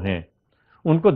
हैं उनको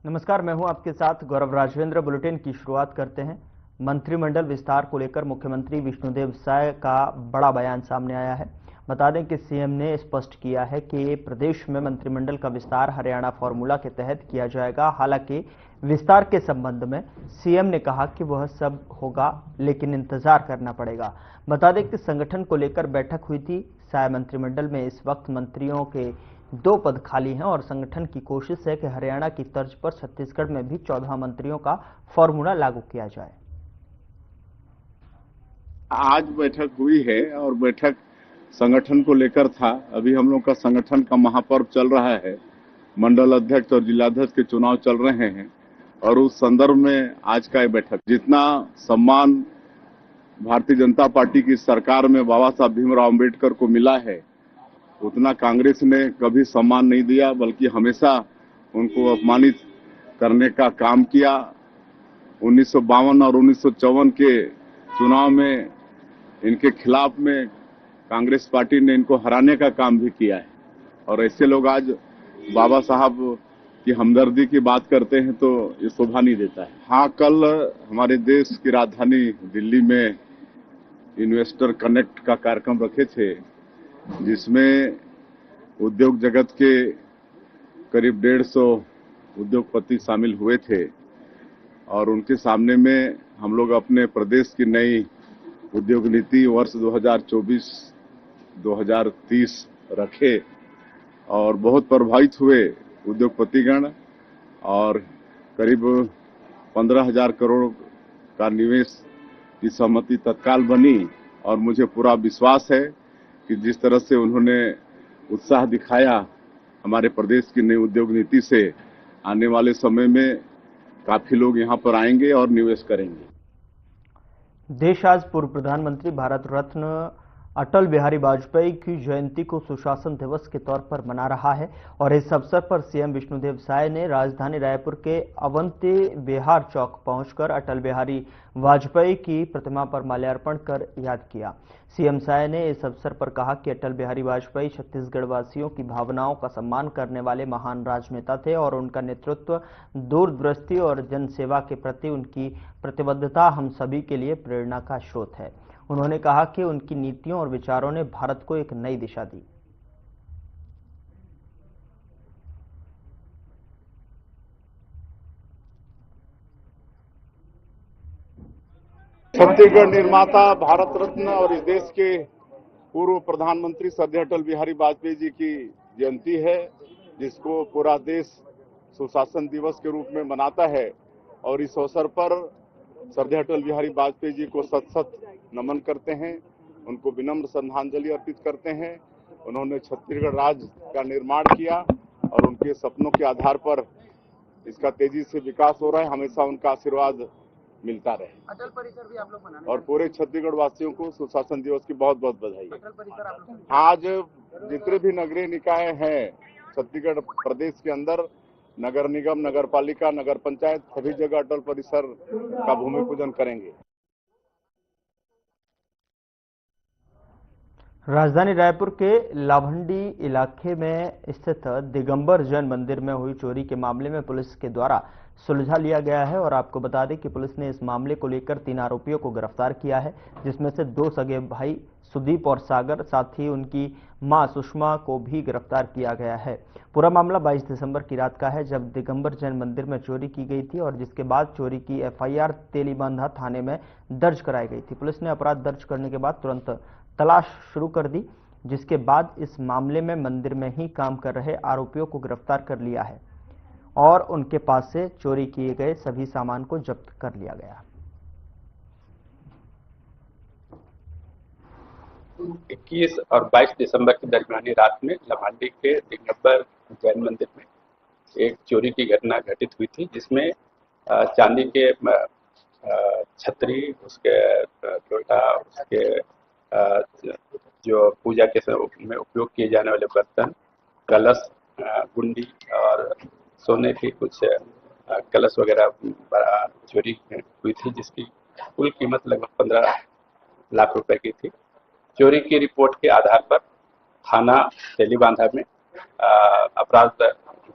नमस्कार, मैं हूं आपके साथ गौरव राजवेंद्र। बुलेटिन की शुरुआत करते हैं। मंत्रिमंडल विस्तार को लेकर मुख्यमंत्री विष्णुदेव साय का बड़ा बयान सामने आया है। बता दें कि सीएम ने स्पष्ट किया है कि प्रदेश में मंत्रिमंडल का विस्तार हरियाणा फॉर्मूला के तहत किया जाएगा। हालांकि विस्तार के संबंध में सीएम ने कहा कि वह सब होगा, लेकिन इंतजार करना पड़ेगा। बता दें कि संगठन को लेकर बैठक हुई थी। साय मंत्रिमंडल में इस वक्त मंत्रियों के 2 पद खाली हैं और संगठन की कोशिश है कि हरियाणा की तर्ज पर छत्तीसगढ़ में भी 14 मंत्रियों का फॉर्मूला लागू किया जाए। आज बैठक हुई है और बैठक संगठन को लेकर था। अभी हम लोग का संगठन का महापर्व चल रहा है। मंडल अध्यक्ष और जिलाध्यक्ष के चुनाव चल रहे हैं और उस संदर्भ में आज का बैठक, जितना सम्मान भारतीय जनता पार्टी की सरकार में बाबा साहब भीमराव अम्बेडकर को मिला है, उतना कांग्रेस ने कभी सम्मान नहीं दिया, बल्कि हमेशा उनको अपमानित करने का काम किया। 1952 और 1954 के चुनाव में इनके खिलाफ में कांग्रेस पार्टी ने इनको हराने का काम भी किया है और ऐसे लोग आज बाबा साहब की हमदर्दी की बात करते हैं तो ये शोभा नहीं देता है। हाँ, कल हमारे देश की राजधानी दिल्ली में इन्वेस्टर कनेक्ट का कार्यक्रम रखे थे, जिसमें उद्योग जगत के करीब 150 उद्योगपति शामिल हुए थे और उनके सामने में हम लोग अपने प्रदेश की नई उद्योग नीति वर्ष 2024-2030 रखे और बहुत प्रभावित हुए उद्योगपतिगण और करीब 15,000 करोड़ का निवेश की सहमति तत्काल बनी और मुझे पूरा विश्वास है कि जिस तरह से उन्होंने उत्साह दिखाया हमारे प्रदेश की नई उद्योग नीति से, आने वाले समय में काफी लोग यहां पर आएंगे और निवेश करेंगे। देश आज पूर्व प्रधानमंत्री भारत रत्न अटल बिहारी वाजपेयी की जयंती को सुशासन दिवस के तौर पर मना रहा है और इस अवसर पर सीएम विष्णुदेव साय ने राजधानी रायपुर के अवंती विहार चौक पहुंचकर अटल बिहारी वाजपेयी की प्रतिमा पर माल्यार्पण कर याद किया। सीएम साय ने इस अवसर पर कहा कि अटल बिहारी वाजपेयी छत्तीसगढ़ वासियों की भावनाओं का सम्मान करने वाले महान राजनेता थे और उनका नेतृत्व, दूरदृष्टि और जनसेवा के प्रति उनकी प्रतिबद्धता हम सभी के लिए प्रेरणा का स्रोत है। उन्होंने कहा कि उनकी नीतियों और विचारों ने भारत को एक नई दिशा दी। छत्तीसगढ़ निर्माता, भारत रत्न और इस देश के पूर्व प्रधानमंत्री श्रद्धेय अटल बिहारी वाजपेयी जी की जयंती है, जिसको पूरा देश सुशासन दिवस के रूप में मनाता है और इस अवसर पर श्रद्धेय अटल बिहारी वाजपेयी जी को शत शत नमन करते हैं, उनको विनम्र श्रद्धांजलि अर्पित करते हैं। उन्होंने छत्तीसगढ़ राज्य का निर्माण किया और उनके सपनों के आधार पर इसका तेजी से विकास हो रहा है। हमेशा उनका आशीर्वाद मिलता रहे। अटल परिसर भी आप लोग बनाने और पूरे छत्तीसगढ़ वासियों को सुशासन दिवस की बहुत बहुत बधाई। अटल परिसर आप लोग आज जितने भी नगरीय निकाय हैं छत्तीसगढ़ प्रदेश के अंदर, नगर निगम, नगर पालिका, नगर पंचायत, सभी जगह अटल परिसर का भूमि पूजन करेंगे। राजधानी रायपुर के लाभंडी इलाके में स्थित दिगंबर जैन मंदिर में हुई चोरी के मामले में पुलिस के द्वारा सुलझा लिया गया है और आपको बता दें कि पुलिस ने इस मामले को लेकर 3 आरोपियों को गिरफ्तार किया है, जिसमें से 2 सगे भाई सुदीप और सागर, साथ ही उनकी मां सुषमा को भी गिरफ्तार किया गया है। पूरा मामला 22 दिसंबर की रात का है, जब दिगंबर जैन मंदिर में चोरी की गई थी और जिसके बाद चोरी की एफआईआर तेलीबांधा थाने में दर्ज कराई गई थी। पुलिस ने अपराध दर्ज करने के बाद तुरंत तलाश शुरू कर दी, जिसके बाद इस मामले में मंदिर में ही काम कर रहे आरोपियों को गिरफ्तार कर लिया है और उनके पास से चोरी किए गए सभी सामान को जब्त कर लिया गया। 21 और 22 दिसंबर की दरमियानी रात में लमांडी के दिगंबर जैन मंदिर में एक चोरी की घटना घटित हुई थी, जिसमें चांदी के छतरी, उसके लोटा, उसके जो पूजा के में उपयोग किए जाने वाले बर्तन, कलश, गुंडी और सोने की कुछ कलश वगैरह चोरी हुई थी, जिसकी कुल कीमत लगभग 15 लाख रुपए की थी। चोरी की रिपोर्ट के आधार पर थाना तेलीबांधा में अपराध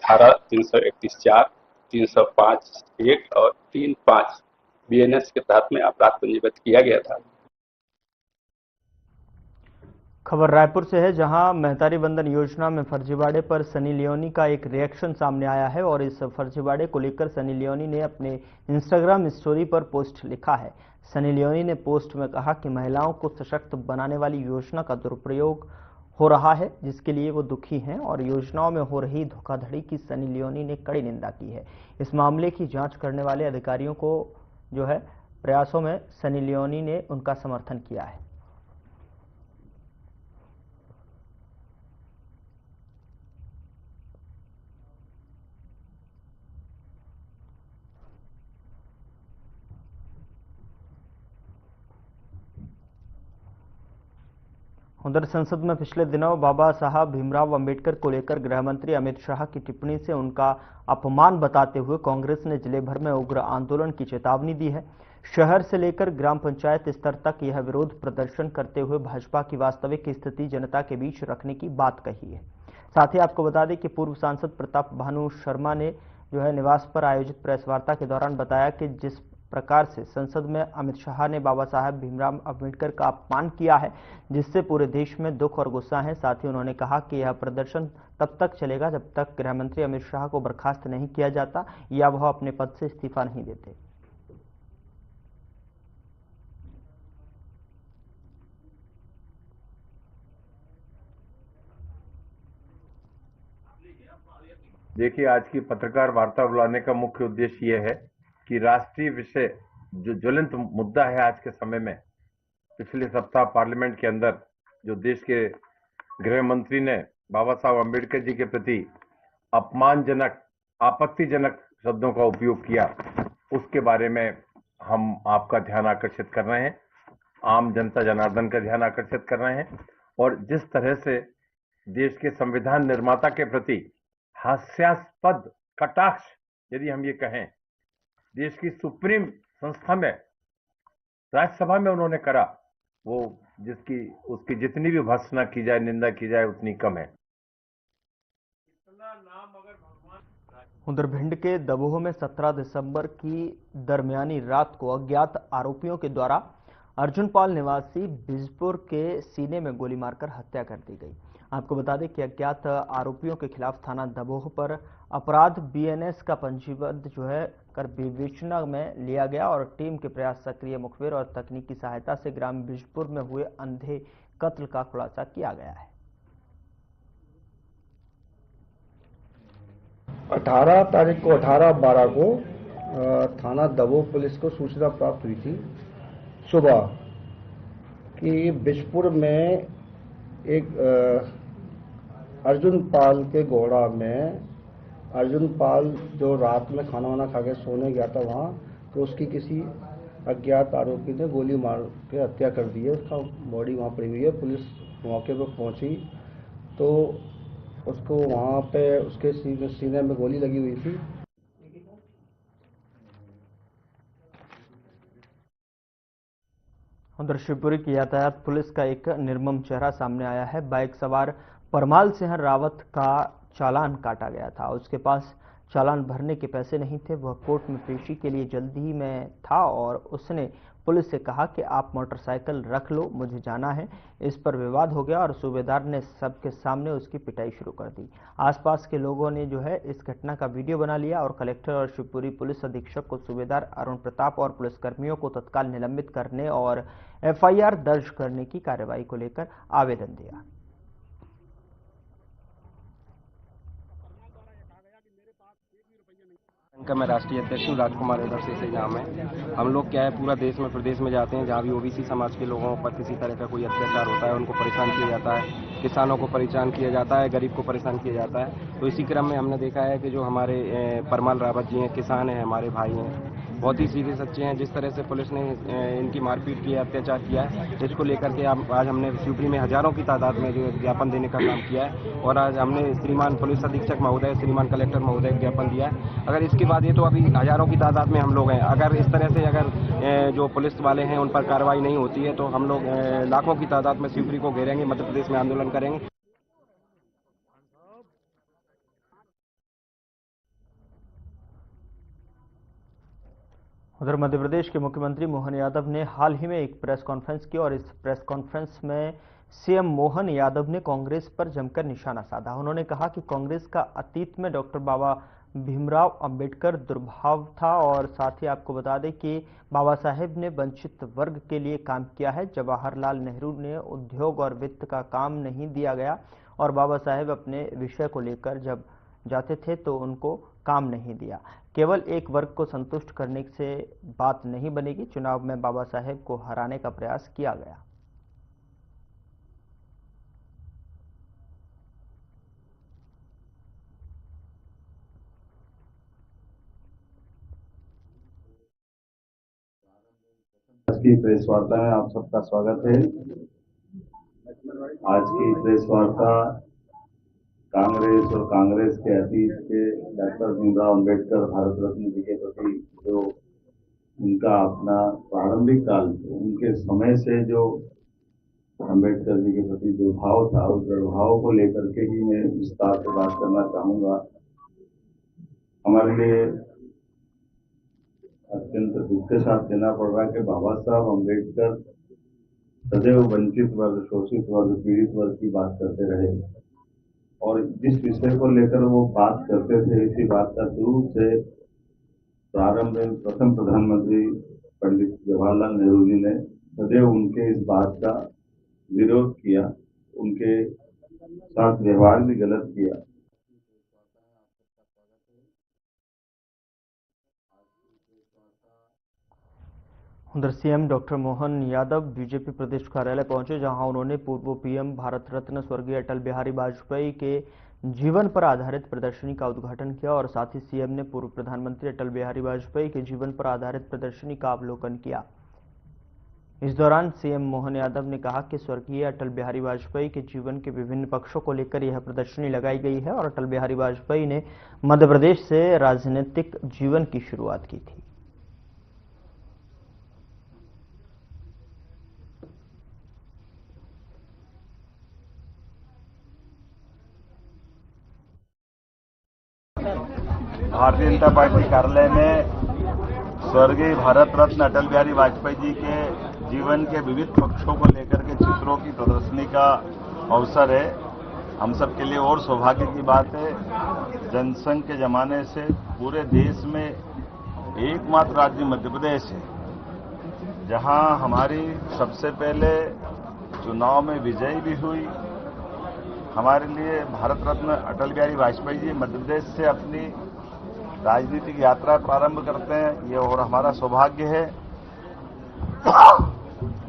धारा 331(4), 305(1) और 35 BNS के तहत में अपराध पंजीबद्ध किया गया था। खबर रायपुर से है, जहां महतारी बंधन योजना में फर्जीवाड़े पर सनी लियोनी का एक रिएक्शन सामने आया है और इस फर्जीवाड़े को लेकर सनी लियोनी ने अपने इंस्टाग्राम स्टोरी पर पोस्ट लिखा है। सनी लियोनी ने पोस्ट में कहा कि महिलाओं को सशक्त बनाने वाली योजना का दुरुपयोग हो रहा है, जिसके लिए वो दुखी हैं और योजनाओं में हो रही धोखाधड़ी की सनी लियोनी ने कड़ी निंदा की है। इस मामले की जांच करने वाले अधिकारियों को जो है प्रयासों में सनी लियोनी ने उनका समर्थन किया है। उधर संसद में पिछले दिनों बाबा साहब भीमराव अंबेडकर को लेकर गृह मंत्री अमित शाह की टिप्पणी से उनका अपमान बताते हुए कांग्रेस ने जिले भर में उग्र आंदोलन की चेतावनी दी है। शहर से लेकर ग्राम पंचायत स्तर तक यह विरोध प्रदर्शन करते हुए भाजपा की वास्तविक स्थिति जनता के बीच रखने की बात कही है। साथ ही आपको बता दें कि पूर्व सांसद प्रताप भानु शर्मा ने जो है निवास पर आयोजित प्रेस वार्ता के दौरान बताया कि जिस प्रकार से संसद में अमित शाह ने बाबा साहब भीमराव अंबेडकर का अपमान किया है, जिससे पूरे देश में दुख और गुस्सा है। साथ ही उन्होंने कहा कि यह प्रदर्शन तब तक चलेगा जब तक गृह मंत्री अमित शाह को बर्खास्त नहीं किया जाता या वह अपने पद से इस्तीफा नहीं देते। देखिए, आज की पत्रकार वार्ता बुलाने का मुख्य उद्देश्य यह है कि राष्ट्रीय विषय जो ज्वलंत मुद्दा है आज के समय में, पिछले सप्ताह पार्लियामेंट के अंदर जो देश के गृह मंत्री ने बाबा साहब अम्बेडकर जी के प्रति अपमानजनक, आपत्तिजनक शब्दों का उपयोग किया, उसके बारे में हम आपका ध्यान आकर्षित कर रहे हैं, आम जनता जनार्दन का ध्यान आकर्षित कर रहे हैं। और जिस तरह से देश के संविधान निर्माता के प्रति हास्यास्पद कटाक्ष, यदि हम ये कहें, देश की सुप्रीम संस्था में, राज्यसभा में उन्होंने करा, वो उसकी जितनी भी भर्त्सना की जाए, निंदा की जाए, उतनी कम है। उधर भिंड के दबोह में 17 दिसंबर की दरमियानी रात को अज्ञात आरोपियों के द्वारा अर्जुनपाल निवासी बिजपुर के सीने में गोली मारकर हत्या कर दी गई। आपको बता दें कि अज्ञात आरोपियों के खिलाफ थाना दबोह पर अपराध BNS का पंजीबद्ध जो है कर विवेचना में लिया गया और टीम के प्रयास, सक्रिय मुखबिर और तकनीकी सहायता से ग्राम बिजपुर में हुए अंधे कत्ल का खुलासा किया गया है। 18 तारीख को 18/12 को थाना दबोह पुलिस को सूचना प्राप्त हुई थी सुबह कि बिजपुर में एक अर्जुन पाल के घोड़ा में अर्जुन पाल जो रात में खाना वाना खा के सोने गया था वहाँ, तो उसकी किसी अज्ञात आरोपी ने गोली मार के हत्या कर दी है। उसका बॉडी वहाँ पड़ी हुई है। पुलिस मौके पर पहुँची तो उसको वहाँ पे उसके सीने में गोली लगी हुई थी। उधर शिवपुरी की यातायात पुलिस का एक निर्मम चेहरा सामने आया है। बाइक सवार परमाल सिंह रावत का चालान काटा गया था। उसके पास चालान भरने के पैसे नहीं थे। वह कोर्ट में पेशी के लिए जल्दी में था और उसने पुलिस से कहा कि आप मोटरसाइकिल रख लो, मुझे जाना है। इस पर विवाद हो गया और सूबेदार ने सबके सामने उसकी पिटाई शुरू कर दी। आसपास के लोगों ने जो है इस घटना का वीडियो बना लिया और कलेक्टर और शिवपुरी पुलिस अधीक्षक को सूबेदार अरुण प्रताप और पुलिसकर्मियों को तत्काल निलंबित करने और FIR दर्ज करने की कार्रवाई को लेकर आवेदन दिया। का मैं राष्ट्रीय अध्यक्ष हूँ, राजकुमार यादव से नाम है। हम लोग क्या है, पूरा देश में प्रदेश में जाते हैं, जहाँ भी OBC समाज के लोगों पर किसी तरह का कोई अत्याचार होता है, उनको परेशान किया जाता है, किसानों को परेशान किया जाता है, गरीब को परेशान किया जाता है। तो इसी क्रम में हमने देखा है कि जो हमारे परमाल रावत जी हैं, किसान हैं, हमारे भाई हैं, बहुत ही सीधे सच्चे हैं। जिस तरह से पुलिस ने इनकी मारपीट की है, अत्याचार किया है, इसको लेकर के आज हमने शिवपुरी में हजारों की तादाद में जो ज्ञापन देने का काम किया है और आज हमने श्रीमान पुलिस अधीक्षक महोदय, श्रीमान कलेक्टर महोदय ज्ञापन दिया है। अगर इसके बाद ये तो अभी हजारों की तादाद में हम लोग हैं, अगर इस तरह से अगर जो पुलिस वाले हैं उन पर कार्रवाई नहीं होती है तो हम लोग लाखों की तादाद में शिवपुरी को घेरेंगे, मध्य प्रदेश में आंदोलन करेंगे। उधर मध्य प्रदेश के मुख्यमंत्री मोहन यादव ने हाल ही में एक प्रेस कॉन्फ्रेंस की और इस प्रेस कॉन्फ्रेंस में सीएम मोहन यादव ने कांग्रेस पर जमकर निशाना साधा। उन्होंने कहा कि कांग्रेस का अतीत में डॉक्टर बाबा भीमराव अंबेडकर दुर्भाव था और साथ ही आपको बता दें कि बाबा साहेब ने वंचित वर्ग के लिए काम किया है। जवाहरलाल नेहरू ने उद्योग और वित्त का काम नहीं दिया गया और बाबा साहेब अपने विषय को लेकर जब जाते थे तो उनको काम नहीं दिया। केवल एक वर्ग को संतुष्ट करने से बात नहीं बनेगी। चुनाव में बाबा साहेब को हराने का प्रयास किया गया। आज की प्रेस वार्ता में आप सबका स्वागत है। आज की प्रेस वार्ता कांग्रेस और कांग्रेस के अतीत के डॉक्टर भीमराव अंबेडकर भारत रत्न जी के प्रति जो उनका अपना प्रारंभिक काल, उनके समय से जो अंबेडकर जी के प्रति जो भाव था, उस भाव को लेकर के ही मैं विस्तार से बात करना चाहूंगा। हमारे लिए अत्यंत दुख के साथ कहना पड़ रहा है कि बाबा साहब अंबेडकर सदैव वंचित वर्ग, शोषित वर्ग, पीड़ित वर्ग की बात करते रहे और जिस विषय को लेकर वो बात करते थे, इसी बात का शुरू से प्रारंभ में प्रथम प्रधानमंत्री पंडित जवाहरलाल नेहरू जी ने सदैव उनके इस बात का विरोध किया, उनके साथ व्यवहार भी गलत किया। उधर सीएम डॉक्टर मोहन यादव बीजेपी प्रदेश कार्यालय पहुंचे, जहां उन्होंने पूर्व पीएम भारत रत्न स्वर्गीय अटल बिहारी वाजपेयी के जीवन पर आधारित प्रदर्शनी का उद्घाटन किया और साथ ही सीएम ने पूर्व प्रधानमंत्री अटल बिहारी वाजपेयी के जीवन पर आधारित प्रदर्शनी का अवलोकन किया। इस दौरान सीएम मोहन यादव ने कहा कि स्वर्गीय अटल बिहारी वाजपेयी के जीवन के विभिन्न पक्षों को लेकर यह प्रदर्शनी लगाई गई है और अटल बिहारी वाजपेयी ने मध्य प्रदेश से राजनीतिक जीवन की शुरुआत की थी। भारतीय जनता पार्टी कार्यालय में स्वर्गीय भारत रत्न अटल बिहारी वाजपेयी जी के जीवन के विविध पक्षों को लेकर के चित्रों की प्रदर्शनी का अवसर है। हम सब के लिए और सौभाग्य की बात है, जनसंघ के जमाने से पूरे देश में एकमात्र राज्य मध्य प्रदेश है जहां हमारी सबसे पहले चुनाव में विजय भी हुई। हमारे लिए भारत रत्न अटल बिहारी वाजपेयी जी मध्य प्रदेश से अपनी राजनीतिक यात्रा प्रारंभ करते हैं, ये और हमारा सौभाग्य है।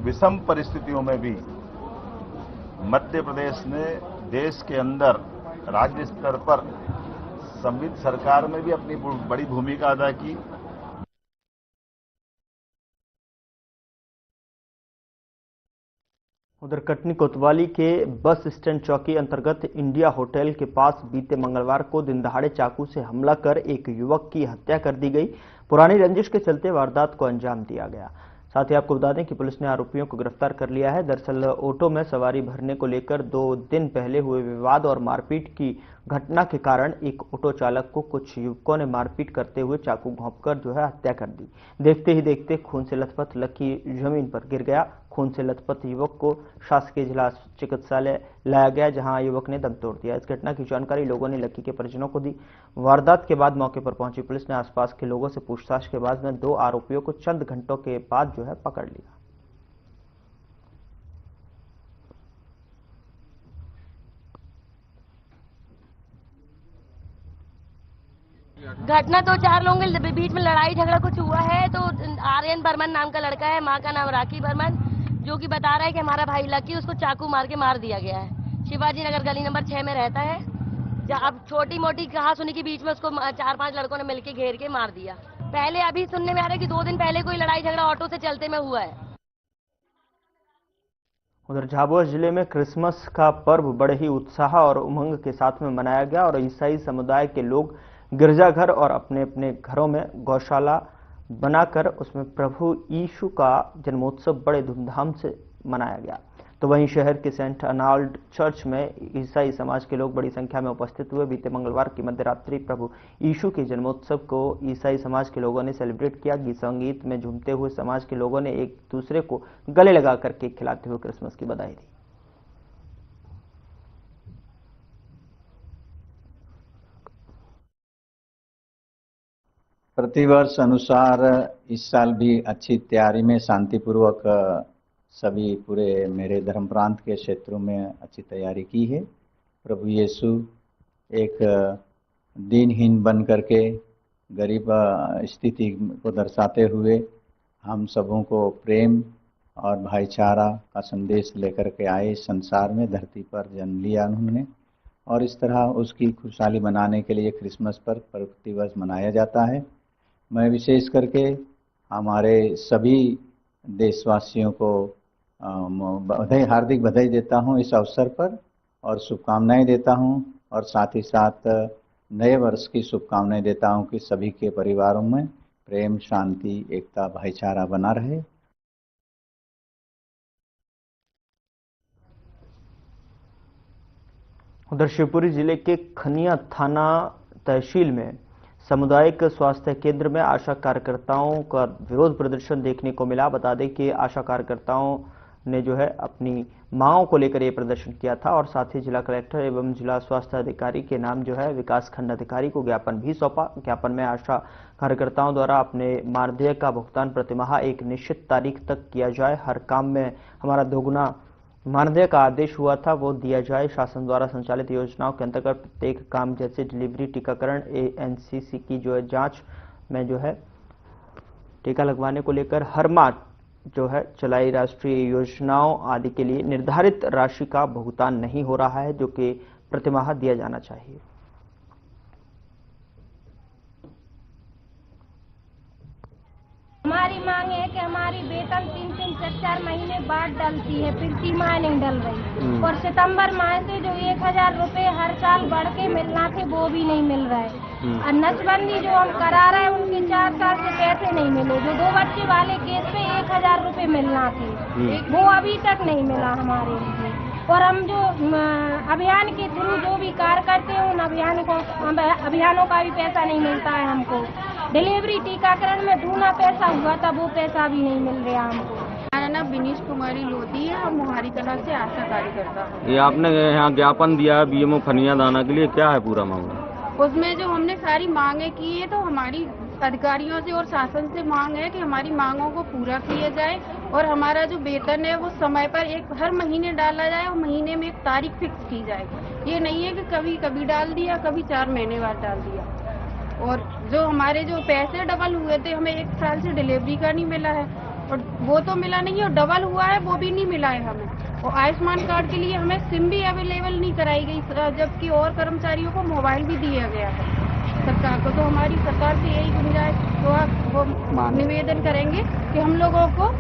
विषम परिस्थितियों में भी मध्य प्रदेश ने देश के अंदर राज्य स्तर पर संविधान सरकार में भी अपनी बड़ी भूमिका अदा की। उधर कटनी कोतवाली के बस स्टैंड चौकी अंतर्गत इंडिया होटल के पास बीते मंगलवार को दिनदहाड़े चाकू से हमला कर एक युवक की हत्या कर दी गई। पुरानी रंजिश के चलते वारदात को अंजाम दिया गया। साथ ही आपको बता दें कि पुलिस ने आरोपियों को गिरफ्तार कर लिया है। दरअसल ऑटो में सवारी भरने को लेकर 2 दिन पहले हुए विवाद और मारपीट की घटना के कारण एक ऑटो चालक को कुछ युवकों ने मारपीट करते हुए चाकू घोंपकर जो है हत्या कर दी। देखते ही देखते खून से लथपथ लकी जमीन पर गिर गया। खून से लथपथ युवक को शासकीय जिला चिकित्सालय लाया गया, जहां युवक ने दम तोड़ दिया। इस घटना की जानकारी लोगों ने लकी के परिजनों को दी। वारदात के बाद मौके पर पहुंची पुलिस ने आसपास के लोगों से पूछताछ के बाद में 2 आरोपियों को चंद घंटों के बाद जो है पकड़ लिया। घटना तो 4 लोगों के बीच में लड़ाई झगड़ा कुछ हुआ है। तो आर्यन बर्मन नाम का लड़का है, माँ का नाम राखी बर्मन, जो कि बता रहा है कि हमारा भाई लकी उसको चाकू मार के मार दिया गया है। शिवाजी नगर गली नंबर 6 में रहता है। अब छोटी मोटी कहा सुनी के बीच में उसको 4-5 लड़कों ने मिलकर घेर के मार दिया। पहले अभी सुनने में आ रहा है कि 2 दिन पहले कोई लड़ाई झगड़ा ऑटो से चलते में हुआ है। उधर झाबुआ जिले में क्रिसमस का पर्व बड़े ही उत्साह और उमंग के साथ में मनाया गया और ईसाई समुदाय के लोग गिरजाघर और अपने अपने घरों में गौशाला बनाकर उसमें प्रभु यीशु का जन्मोत्सव बड़े धूमधाम से मनाया गया। तो वहीं शहर के सेंट अर्नाल्ड चर्च में ईसाई समाज के लोग बड़ी संख्या में उपस्थित हुए। बीते मंगलवार की मध्यरात्रि प्रभु यीशु के जन्मोत्सव को ईसाई समाज के लोगों ने सेलिब्रेट किया। गीत संगीत में झूमते हुए समाज के लोगों ने एक दूसरे को गले लगाकर केक खिलाते हुए क्रिसमस की बधाई दी। प्रतिवर्ष अनुसार इस साल भी अच्छी तैयारी में शांतिपूर्वक सभी पूरे मेरे धर्म प्रांत के क्षेत्रों में अच्छी तैयारी की है। प्रभु यीशु एक दीनहीन बन करके गरीब स्थिति को दर्शाते हुए हम सबों को प्रेम और भाईचारा का संदेश लेकर के आए। संसार में धरती पर जन्म लिया उन्होंने और इस तरह उसकी खुशहाली मनाने के लिए क्रिसमस पर प्रतिवर्ष मनाया जाता है। मैं विशेष करके हमारे सभी देशवासियों को हार्दिक बधाई देता हूं इस अवसर पर और शुभकामनाएं देता हूं और साथ ही साथ नए वर्ष की शुभकामनाएं देता हूं कि सभी के परिवारों में प्रेम, शांति, एकता, भाईचारा बना रहे। उधर शिवपुरी जिले के खनिया थाना तहसील में सामुदायिक स्वास्थ्य केंद्र में आशा कार्यकर्ताओं का विरोध प्रदर्शन देखने को मिला। बता दें कि आशा कार्यकर्ताओं ने जो है अपनी मांगों को लेकर ये प्रदर्शन किया था और साथ ही जिला कलेक्टर एवं जिला स्वास्थ्य अधिकारी के नाम जो है विकास खंड अधिकारी को ज्ञापन भी सौंपा। ज्ञापन में आशा कार्यकर्ताओं द्वारा अपने मानदेय का भुगतान प्रतिमाह एक निश्चित तारीख तक किया जाए, हर काम में हमारा दोगुना मानदेय का आदेश हुआ था वो दिया जाए। शासन द्वारा संचालित योजनाओं के अंतर्गत प्रत्येक काम जैसे डिलीवरी, टीकाकरण, एएनसीसी की जो है जांच में जो है टीका लगवाने को लेकर हर माह जो है चलाई राष्ट्रीय योजनाओं आदि के लिए निर्धारित राशि का भुगतान नहीं हो रहा है जो कि प्रतिमाह दिया जाना चाहिए। हमारी मांग है कि हमारी वेतन 3-3, 4-4 महीने बाद डलती है, फिर तिमाही नहीं डल रही और सितंबर माह से जो 1000 रुपए हर साल बढ़ के मिलना थे वो भी नहीं मिल रहा है और नसबंदी जो हम करा रहे हैं उनके 4 साल से पैसे नहीं मिले। जो 2 बच्चे वाले केस पे 1000 रुपए मिलना थे वो अभी तक नहीं मिला हमारे लिए और हम जो अभियान के थ्रू जो भी कार्य करते हैं उन अभियानों का भी पैसा नहीं मिलता है हमको। डिलीवरी, टीकाकरण में दूना पैसा हुआ था वो पैसा भी नहीं मिल रहा हमको। हमारा नाम विनीश कुमारी लोधी है और मोहारी कला से आशा कार्यकर्ता हूँ। ये आपने यहाँ ज्ञापन दिया है बीएमओ खनिया दाना के लिए, क्या है पूरा मामला? उसमें जो हमने सारी मांगे की है तो हमारी अधिकारियों से और शासन से मांग है कि हमारी मांगों को पूरा किया जाए और हमारा जो वेतन है वो समय पर हर महीने डाला जाए और महीने में एक तारीख फिक्स की जाए। ये नहीं है कि कभी कभी डाल दिया, कभी 4 महीने बाद डाल दिया। और जो हमारे जो पैसे डबल हुए थे, हमें 1 साल से डिलीवरी का नहीं मिला है और वो तो मिला नहीं और डबल हुआ है वो भी नहीं मिला है हमें। और आयुष्मान कार्ड के लिए हमें सिम भी अवेलेबल नहीं कराई गई, जबकि और कर्मचारियों को मोबाइल भी दिया गया है सरकार को। तो हमारी सरकार से यही गुंजाइश वो निवेदन करेंगे कि हम लोगों को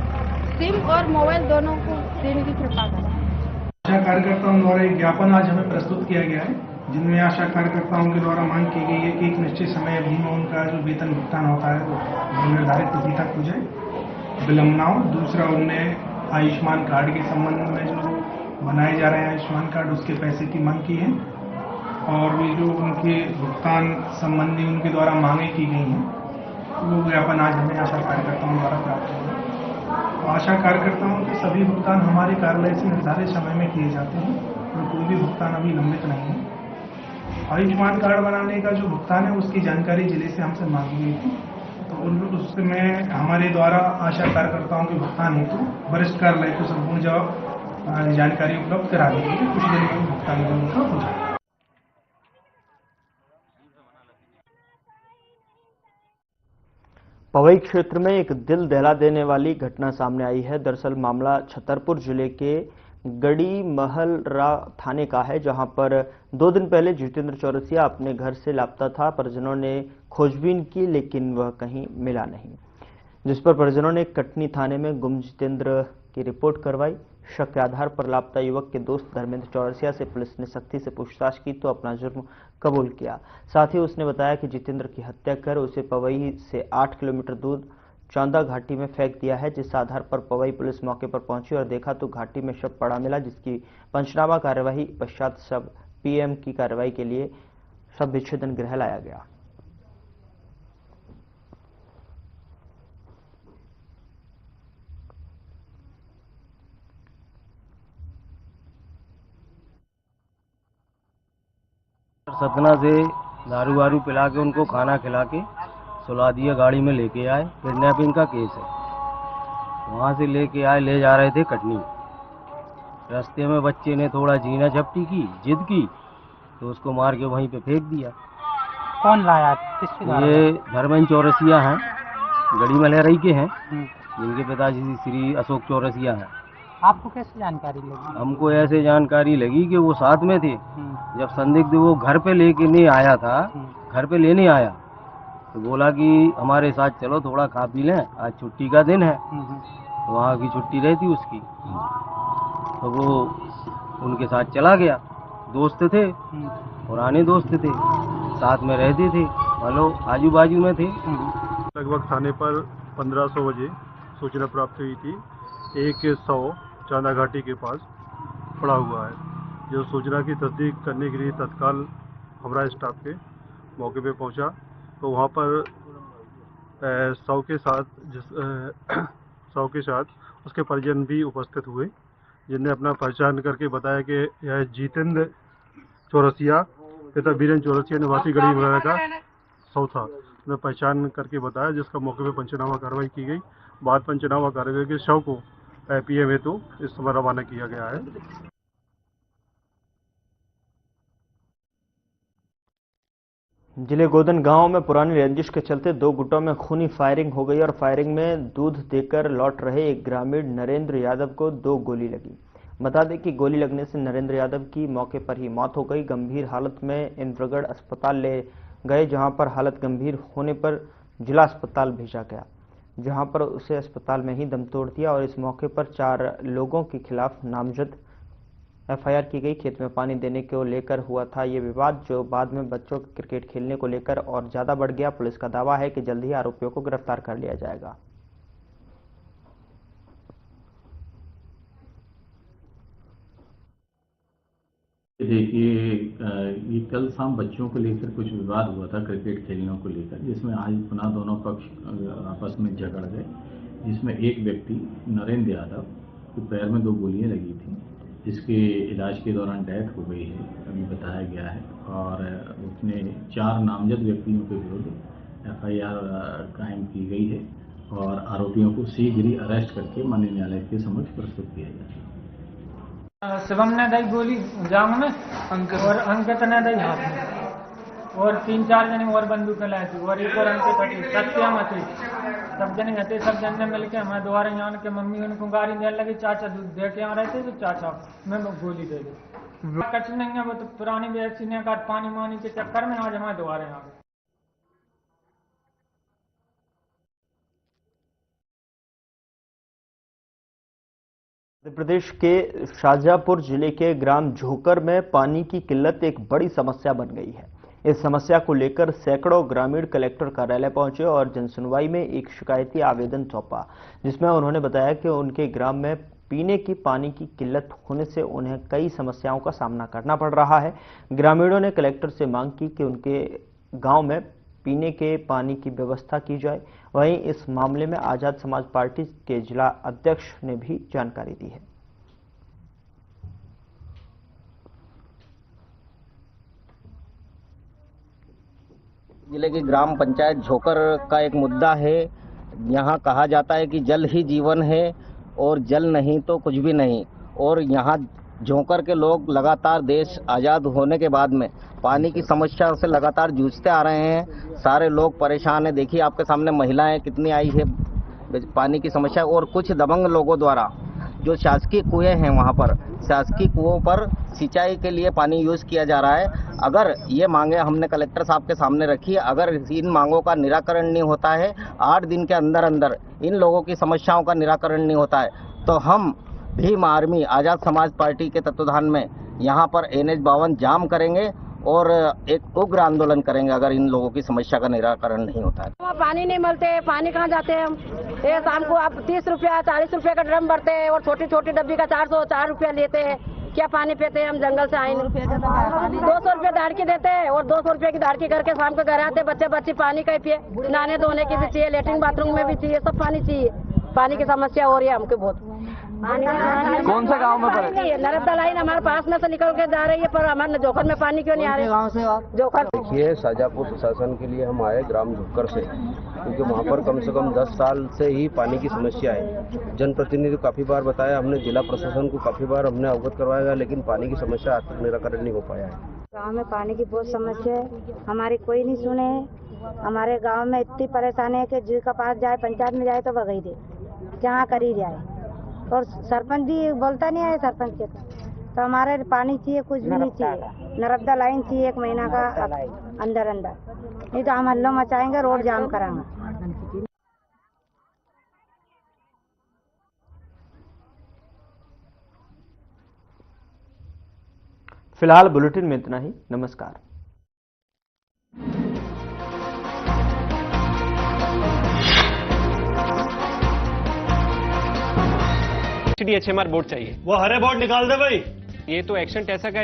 सिम और मोबाइल दोनों को देने की कृपा करें। आशा कार्यकर्ताओं द्वारा एक ज्ञापन आज हमें प्रस्तुत किया गया है जिनमें आशा कार्यकर्ताओं के द्वारा मांग की गई है कि एक निश्चित समय अवधि में उनका जो वेतन भुगतान होता है वो निर्धारित तिथि तक हो जाए, विलंब ना हो। दूसरा, उनने आयुष्मान कार्ड के संबंध में जो बनाए जा रहे हैं आयुष्मान कार्ड उसके पैसे की मांग की है और भी जो उनके भुगतान संबंधी उनके द्वारा मांगे की गई हैं वो ज्ञापन आज हमें आशा कार्यकर्ताओं द्वारा प्राप्त हुआ। आशा कार्यकर्ताओं के सभी भुगतान हमारे कार्यालय से निर्धारित समय में किए जाते हैं और कोई भी भुगतान अभी लंबित नहीं है। आयुष्मान कार्ड बनाने का जो भुगतान है उसकी जानकारी जिले से हमसे मांगी गई थी तो उसमें हमारे द्वारा आशा कार्यकर्ताओं के भुगतान हेतु वरिष्ठ कार्यालय को संपूर्ण जानकारी उपलब्ध करा दी गई है। कुछ दिन में भुगतान उनका हो जाएगा। पवई क्षेत्र में एक दिल दहला देने वाली घटना सामने आई है। दरअसल मामला छतरपुर जिले के गड़ी महलरा थाने का है, जहां पर 2 दिन पहले जितेंद्र चौरसिया अपने घर से लापता था। परिजनों ने खोजबीन की, लेकिन वह कहीं मिला नहीं, जिस पर परिजनों ने कटनी थाने में गुम जितेंद्र की रिपोर्ट करवाई। शक के आधार पर लापता युवक के दोस्त धर्मेंद्र चौरसिया से पुलिस ने सख्ती से पूछताछ की तो अपना जुर्म कबूल किया। साथ ही उसने बताया कि जितेंद्र की हत्या कर उसे पवई से 8 किलोमीटर दूर चौंदा घाटी में फेंक दिया है, जिस आधार पर पवई पुलिस मौके पर पहुंची और देखा तो घाटी में शव पड़ा मिला, जिसकी पंचनामा कार्यवाही पश्चात शव पीएम की कार्रवाई के लिए शव विच्छेदन गृह लाया गया। सतना से दारू वारू पिला के उनको खाना खिला के सुला दिया, गाड़ी में लेके आए। किडनैपिंग का केस है। वहाँ से लेके आए, ले जा रहे थे कटनी। रास्ते में बच्चे ने थोड़ा जीना झपटी की, जिद की, तो उसको मार के वहीं पे फेंक दिया। कौन लाया? ये धर्मेंद्र चौरसिया हैं, गढ़ी मलहरई के हैं, जिनके पिताजी श्री अशोक चौरसिया हैं। आपको कैसे जानकारी लगी? हमको ऐसे जानकारी लगी कि वो साथ में थे। जब संदिग्ध वो घर पे लेके नहीं आया था, घर पे लेने आया तो बोला कि हमारे साथ चलो, थोड़ा खा पी लें, आज छुट्टी का दिन है। वहाँ की छुट्टी रहती उसकी, तो वो उनके साथ चला गया। दोस्त थे, पुराने दोस्त थे, साथ में रहते थे, हेलो आजू बाजू में थे। लगभग थाने पर 1500 बजे सूचना प्राप्त हुई थी। एक शव चौंदा घाटी के पास पड़ा हुआ है। जो सूचना की तस्दीक करने के लिए तत्काल हमारा स्टाफ के मौके पे पहुंचा, तो वहां पर शव के साथ उसके परिजन भी उपस्थित हुए, जिनने अपना पहचान करके बताया कि यह जितेंद्र चौरसिया पिता वीरेंद्र चौरसिया निवासी गढ़ी मलहरई का शव था। उन्हें पहचान करके बताया, जिसका मौके पे पंचनामा कार्रवाई की गई। बाद पंचनामा कार्रवाई के शव को पीएम हेतु इस समय रवाना किया गया है। जिले गोदन गांव में पुरानी रंजिश के चलते 2 गुटों में खूनी फायरिंग हो गई और फायरिंग में दूध देकर लौट रहे एक ग्रामीण नरेंद्र यादव को 2 गोली लगी। बता दें कि गोली लगने से नरेंद्र यादव की मौके पर ही मौत हो गई। गंभीर हालत में इंद्रगढ़ अस्पताल ले गए, जहां पर हालत गंभीर होने पर जिला अस्पताल भेजा गया, जहां पर उसे अस्पताल में ही दम तोड़ दिया। और इस मौके पर 4 लोगों के खिलाफ नामजद एफआईआर की गई। खेत में पानी देने को लेकर हुआ था ये विवाद, जो बाद में बच्चों के क्रिकेट खेलने को लेकर और ज्यादा बढ़ गया। पुलिस का दावा है कि जल्द ही आरोपियों को गिरफ्तार कर लिया जाएगा। देखिए, ये कल शाम बच्चों को लेकर कुछ विवाद हुआ था क्रिकेट खेलने को लेकर, जिसमें आज पुनः दोनों पक्ष आपस में झगड़ गए, जिसमें एक व्यक्ति नरेंद्र यादव के पैर में 2 गोलियां लगी थी, जिसके इलाज के दौरान डेथ हो गई है, अभी बताया गया है। और उसने 4 नामजद व्यक्तियों के विरुद्ध एफआईआर कायम की गई है और आरोपियों को शीघ्र ही अरेस्ट करके माननीय न्यायालय के समक्ष प्रस्तुत किया जाएगा। शिवम ने दी गोली जांग में और अंकित ने दी हाथ में, और 3-4 जने और बंदूक लाए थे, और एक और अंकित हटी, सत्यम हटी, सब जने हटे। सब जन ने मिलकर हमारे द्वारा यहाँ के मम्मी उनको गाड़ी देने लगी, चाचा दूध दे के आ रहे थे, तो चाचा में गोली दे दी। कच नहीं है, वो तो पुरानी व्यक्ति ने कहा पानी मानी के चक्कर में आज हमारे द्वारा यहाँ पे। मध्य प्रदेश के शाहजहांपुर जिले के ग्राम झोकर में पानी की किल्लत एक बड़ी समस्या बन गई है। इस समस्या को लेकर सैकड़ों ग्रामीण कलेक्टर कार्यालय पहुंचे और जनसुनवाई में एक शिकायती आवेदन सौंपा, जिसमें उन्होंने बताया कि उनके ग्राम में पीने की पानी की किल्लत होने से उन्हें कई समस्याओं का सामना करना पड़ रहा है। ग्रामीणों ने कलेक्टर से मांग की कि उनके गांव में पीने के पानी की व्यवस्था की जाए। वहीं इस मामले में आजाद समाज पार्टी के जिला अध्यक्ष ने भी जानकारी दी है। जिले की ग्राम पंचायत झोकर का एक मुद्दा है। यहाँ कहा जाता है कि जल ही जीवन है और जल नहीं तो कुछ भी नहीं। और यहाँ झोकर के लोग लगातार देश आज़ाद होने के बाद में पानी की समस्या से लगातार जूझते आ रहे हैं। सारे लोग परेशान हैं। देखिए आपके सामने महिलाएं कितनी आई है पानी की समस्या, और कुछ दबंग लोगों द्वारा जो शासकीय कुएं हैं वहाँ पर शासकीय कुओं पर सिंचाई के लिए पानी यूज़ किया जा रहा है। अगर ये मांगे हमने कलेक्टर साहब के सामने रखी है, अगर इन मांगों का निराकरण नहीं होता है, 8 दिन के अंदर अंदर इन लोगों की समस्याओं का निराकरण नहीं होता है, तो हम भीम आर्मी आज़ाद समाज पार्टी के तत्वाधान में यहाँ पर NH 52 जाम करेंगे और एक उग्र आंदोलन करेंगे अगर इन लोगों की समस्या का निराकरण नहीं होता है। वहाँ पानी नहीं मिलते, पानी कहाँ जाते हैं हम? ये शाम को आप 30 रुपया 40 रुपये का ड्रम भरते हैं और छोटी छोटी डब्बी का 404 रुपया लेते हैं। क्या पानी पीते हैं हम? जंगल से आए 200 रुपये दाड़की देते हैं और 200 रुपये की दाड़की करके शाम को घर आते बच्चे बच्चे पानी का ही पिए, नहाने धोने की भी चाहिए, लेटरिन बाथरूम में भी चाहिए, सब पानी चाहिए। पानी की समस्या हो रही है हमको बहुत। कौन सा गांव में पड़े? नर्मदा लाइन हमारे पास में से निकल के जा रही है, पर हमारे जोखर में पानी क्यों नहीं आ रहा? गाँव से जोखर। देखिए, शाजापुर प्रशासन के लिए हम आए ग्राम झोकर से, क्योंकि वहाँ पर कम से कम 10 साल से ही पानी की समस्या है। जनप्रतिनिधि को काफ़ी बार बताया हमने, जिला प्रशासन को काफ़ी बार हमने अवगत करवाया, लेकिन पानी की समस्या आज तक निराकरण नहीं हो पाया है। गांव में पानी की बहुत समस्या है, हमारी कोई नहीं सुने। हमारे गांव में इतनी परेशानी है कि जी का पास जाए, पंचायत में जाए तो भगाई दे, जहाँ करी जाए। और सरपंच भी बोलता नहीं है, सरपंच के तो हमारे पानी चाहिए, कुछ भी नहीं चाहिए। नर्मदा लाइन चाहिए 1 महीना का अंदर अंदर, नहीं तो हम हल्ला मचाएंगे, रोड जाम कराएंगे। फिलहाल बुलेटिन में इतना ही। नमस्कार। HMR बोर्ड चाहिए। वो हरे बोर्ड निकाल दे भाई। ये तो एक्शन ऐसा का